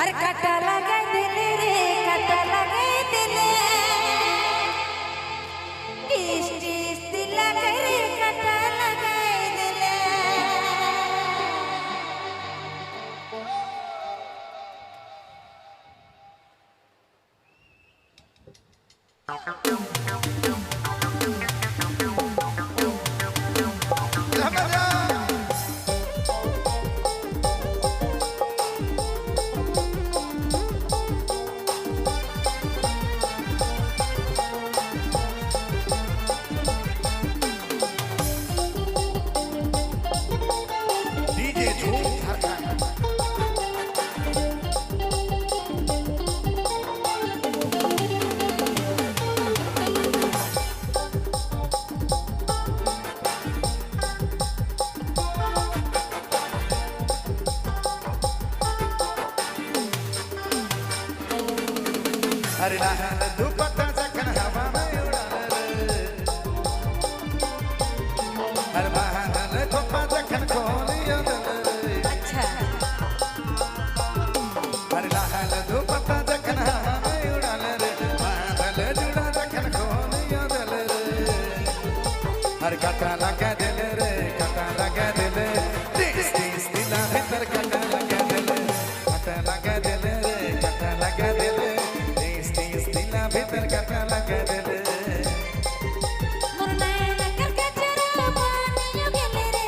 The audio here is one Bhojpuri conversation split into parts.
अरे कटा लगा दिल रे कटा लगा दिल टीस टीस दिल करे कटा लगा दिल अरे लहन दुपट्टा जखन हवा में उड़ाले अरे लहन दुपट्टा जखन खोलियो दले अच्छा अरे लहन दुपट्टा जखन हवा में उड़ाले रे बादल जुड़ा जखन खोलियो दले अरे कटा लगा दिल रे कटा लगा दिल टीस टीस दिला भीतर कटा लगा दिल कटा लगा दिल रे कटा लगा दिल भीतर कटा लगा दिल मुरनैना करके चरा पानियो गेले रे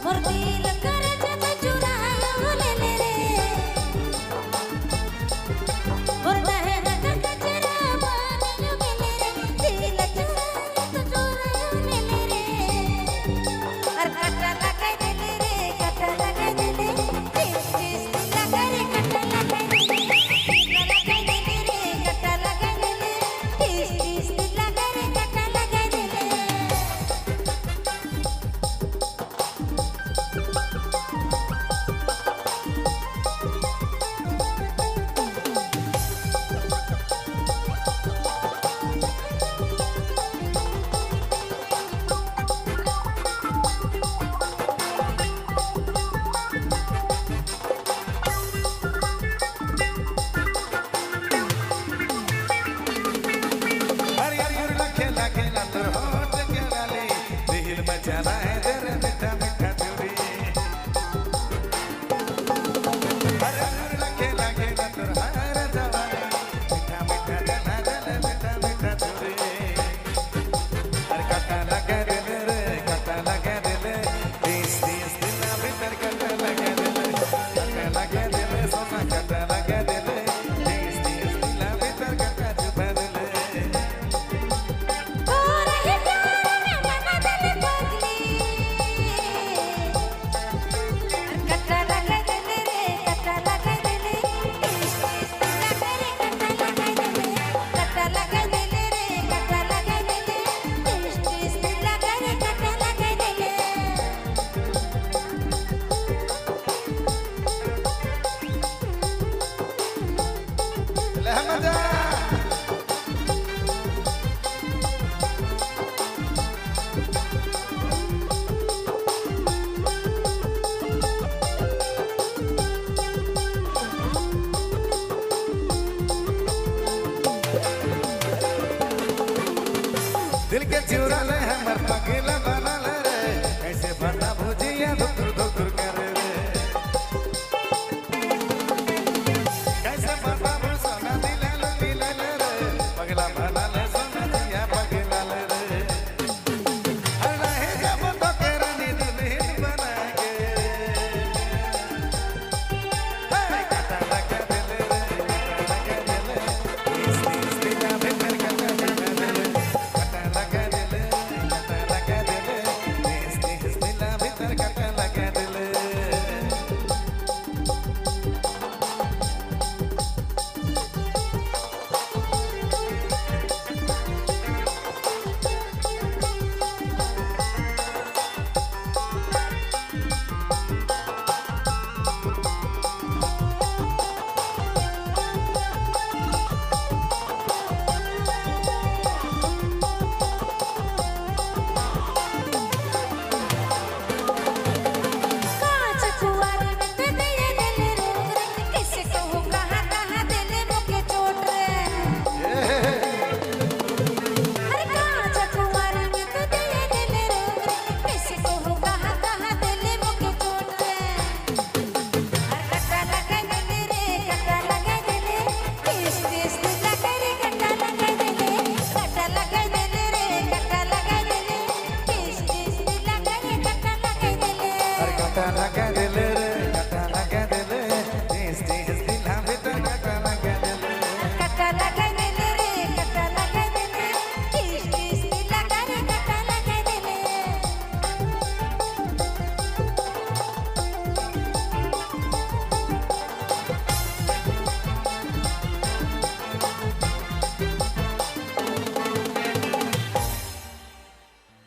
मोर दिल करे जब चुरायो लेले रे मुरनैना करके चरा पानियो गेले रे दिल चुरायो लेले रे अरे कटा लगा दिल रे कटा लगा दिल टीस टीस दिल करे कटा लगा दिल चला है दर मीठा मीठा चूड़ी हर हर लगे लगे नतर हर जवानी मीठा मीठा जना जल मीठा मीठा चूड़ी हर कटा लगा दिल रे कटा लगा दिल तीस तीस दिल भीतर कटा लगा दिल सोना कटा लगा दिल तीस तीस दिल भीतर कटा छुपा दिल दिल के चुरा ले हमर पगला बना ले रे ऐसे बना भुजिया धुकर धुकर करे रे कैसे बना भु सोना दिला ले रे पगला बना ले सोना दिया पगला ले रे अरे है जब तो तेरा नींद नहीं बना के कटा लगा दिल रे कटा लगा दिल इस दिल का भीतर कटा लगा दिल कटा लगा दिल লাগে